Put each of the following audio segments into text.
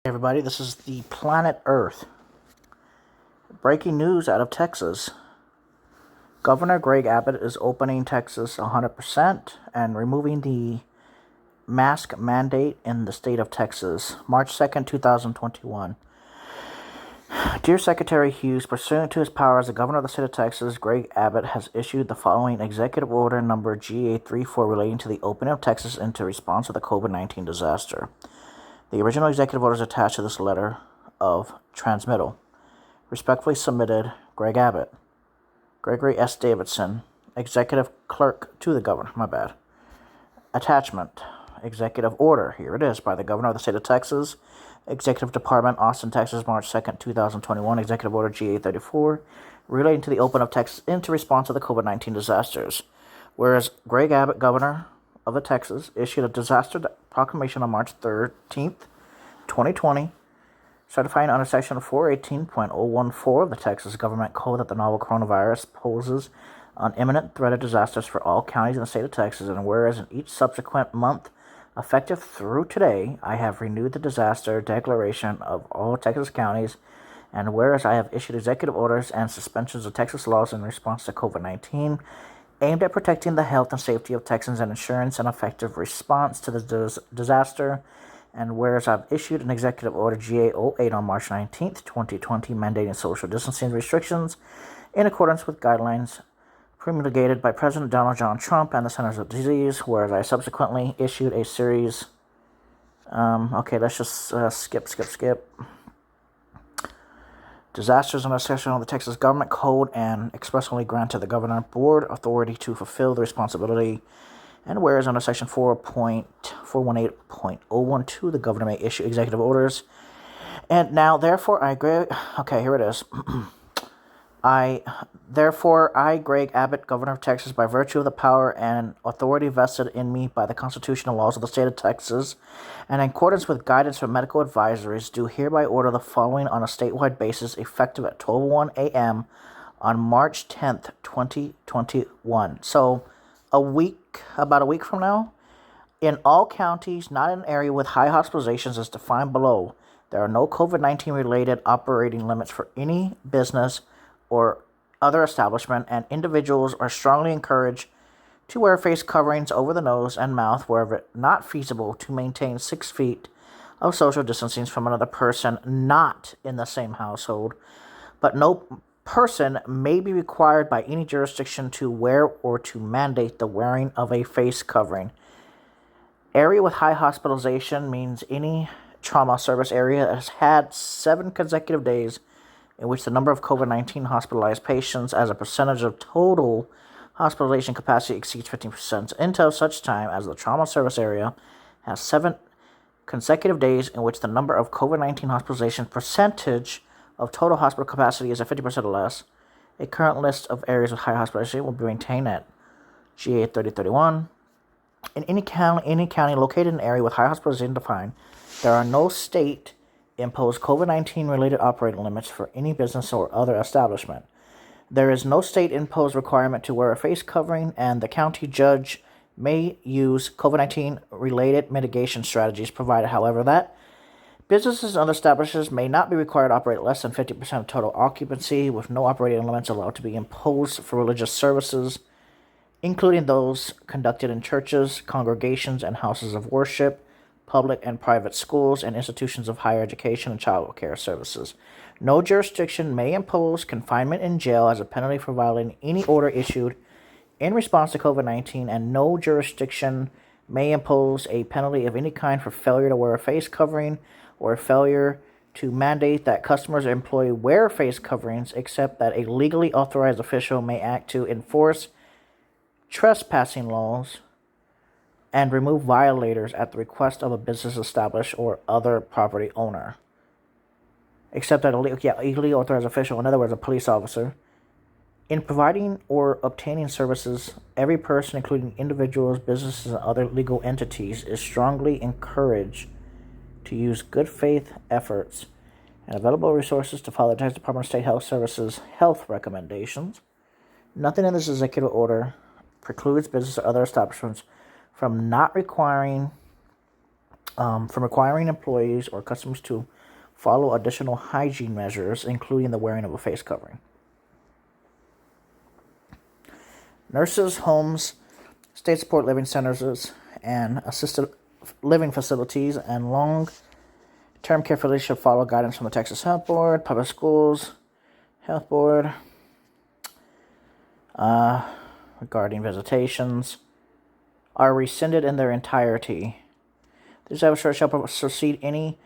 Hey everybody, this is the planet Earth. Breaking news out of Texas. Governor Greg Abbott is opening Texas 100% and removing the mask mandate in the state of Texas, March 2nd, 2021. Dear Secretary Hughes, pursuant to his power as the governor of the state of Texas, Greg Abbott has issued the following executive order number GA34 relating to the opening of Texas into response to the COVID-19 disaster. The original executive order is attached to this letter of transmittal. Respectfully submitted, Greg Abbott. Gregory S. Davidson, Executive Clerk to the Governor. My bad. Attachment. Executive Order. Here it is. By the Governor of the State of Texas. Executive Department, Austin, Texas, March 2nd, 2021. Executive Order GA34 relating to the opening of Texas into response to the COVID-19 disasters. Whereas Greg Abbott, Governor of the Texas, issued a disaster proclamation on March 13th, 2020, certifying under Section 418.014 of the Texas Government Code that the novel coronavirus poses an imminent threat of disasters for all counties in the state of Texas, and whereas in each subsequent month, effective through today, I have renewed the disaster declaration of all Texas counties, and whereas I have issued executive orders and suspensions of Texas laws in response to COVID-19, aimed at protecting the health and safety of Texans and ensuring an effective response to the disaster, and whereas I've issued an executive order GA08 on March 19th, 2020, mandating social distancing restrictions in accordance with guidelines promulgated by President Donald John Trump and the Centers of Disease, whereas I subsequently issued a series. Let's just skip. Disasters under section of the Texas Government Code and expressly granted the Governor Board authority to fulfill the responsibility. And whereas under Section 4.418.012, the Governor may issue executive orders. And now, therefore, I agree. Okay, here it is. I, Greg Abbott, Governor of Texas, by virtue of the power and authority vested in me by the Constitution and laws of the state of Texas, and in accordance with guidance from medical advisories, do hereby order the following on a statewide basis, effective at 12:01 a.m. on March 10th, 2021. So, about a week from now, in all counties, not in an area with high hospitalizations as defined below, there are no COVID-19 related operating limits for any business or other establishment, and individuals are strongly encouraged to wear face coverings over the nose and mouth wherever not feasible, to maintain 6 feet of social distancing from another person not in the same household, but no person may be required by any jurisdiction to wear or to mandate the wearing of a face covering. Area with high hospitalization means any trauma service area that has had 7 consecutive days in which the number of COVID-19 hospitalized patients as a percentage of total hospitalization capacity exceeds 15% until such time as the trauma service area has 7 consecutive days in which the number of COVID-19 hospitalization percentage of total hospital capacity is at 50% or less. A current list of areas with high hospitalization will be maintained at GA 3031. In any county located in an area with high hospitalization defined, there are no state imposed COVID-19 related operating limits for any business or other establishment. There is no state imposed requirement to wear a face covering, and the county judge may use COVID-19 related mitigation strategies, provided, however, that businesses and other establishments may not be required to operate less than 50% of total occupancy, with no operating limits allowed to be imposed for religious services, including those conducted in churches, congregations, and houses of worship, public and private schools, and institutions of higher education and child care services. No jurisdiction may impose confinement in jail as a penalty for violating any order issued in response to COVID-19, and no jurisdiction may impose a penalty of any kind for failure to wear a face covering or failure to mandate that customers or employees wear face coverings, except that a legally authorized official may act to enforce trespassing laws and remove violators at the request of a business established or other property owner. Except that a legally authorized official, in other words, a police officer, in providing or obtaining services, every person, including individuals, businesses, and other legal entities, is strongly encouraged to use good faith efforts and available resources to follow the Texas Department of State Health Services health recommendations. Nothing in this executive order precludes business or other establishments from not requiring from requiring employees or customers to follow additional hygiene measures, including the wearing of a face covering. Nurses' homes, state support living centers, and assisted living facilities and long-term care facilities should follow guidance from the Texas Health Board, Public Schools Health Board, regarding visitations, are rescinded in their entirety. These officers shall supersede any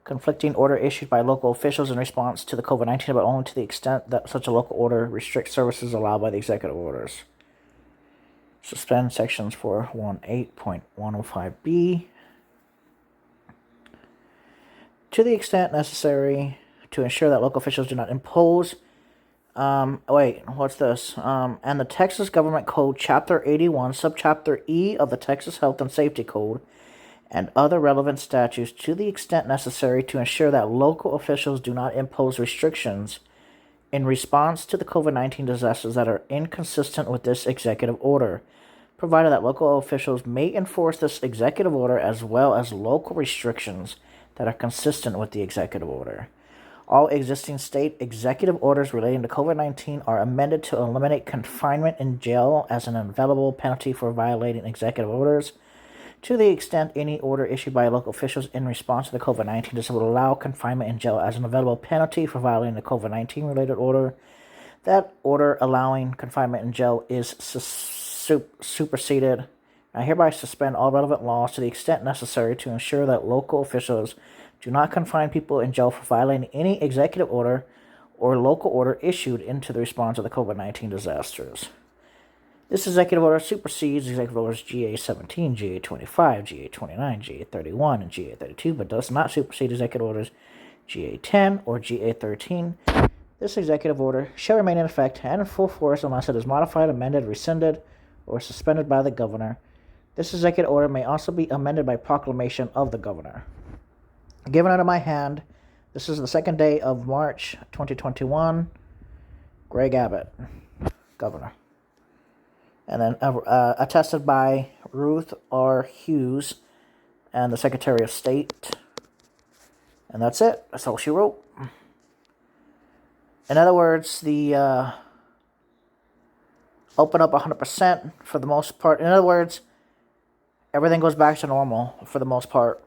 conflicting order issued by local officials in response to the COVID-19, but only to the extent that such a local order restricts services allowed by the executive orders. Suspend sections 418.105B to the extent necessary to ensure that local officials do not impose. What's this? And the Texas Government Code, Chapter 81, Subchapter E of the Texas Health and Safety Code, and other relevant statutes to the extent necessary to ensure that local officials do not impose restrictions in response to the COVID-19 disasters that are inconsistent with this executive order, provided that local officials may enforce this executive order as well as local restrictions that are consistent with the executive order. All existing state executive orders relating to COVID-19 are amended to eliminate confinement in jail as an available penalty for violating executive orders. To the extent any order issued by local officials in response to the COVID-19 disease will allow confinement in jail as an available penalty for violating the COVID-19 related order, that order allowing confinement in jail is superseded. I hereby suspend all relevant laws to the extent necessary to ensure that local officials do not confine people in jail for violating any executive order or local order issued into the response to the COVID-19 disasters. This executive order supersedes executive orders GA-17, GA-25, GA-29, GA-31, and GA-32, but does not supersede executive orders GA-10 or GA-13. This executive order shall remain in effect and in full force unless it is modified, amended, rescinded, or suspended by the governor. This executive order may also be amended by proclamation of the governor. Given out of my hand, this is the 2nd day of March 2021. Greg Abbott, Governor. And then attested by Ruth R. Hughes and the Secretary of State. And that's it. That's all she wrote. In other words, the open up 100% for the most part. In other words, everything goes back to normal for the most part.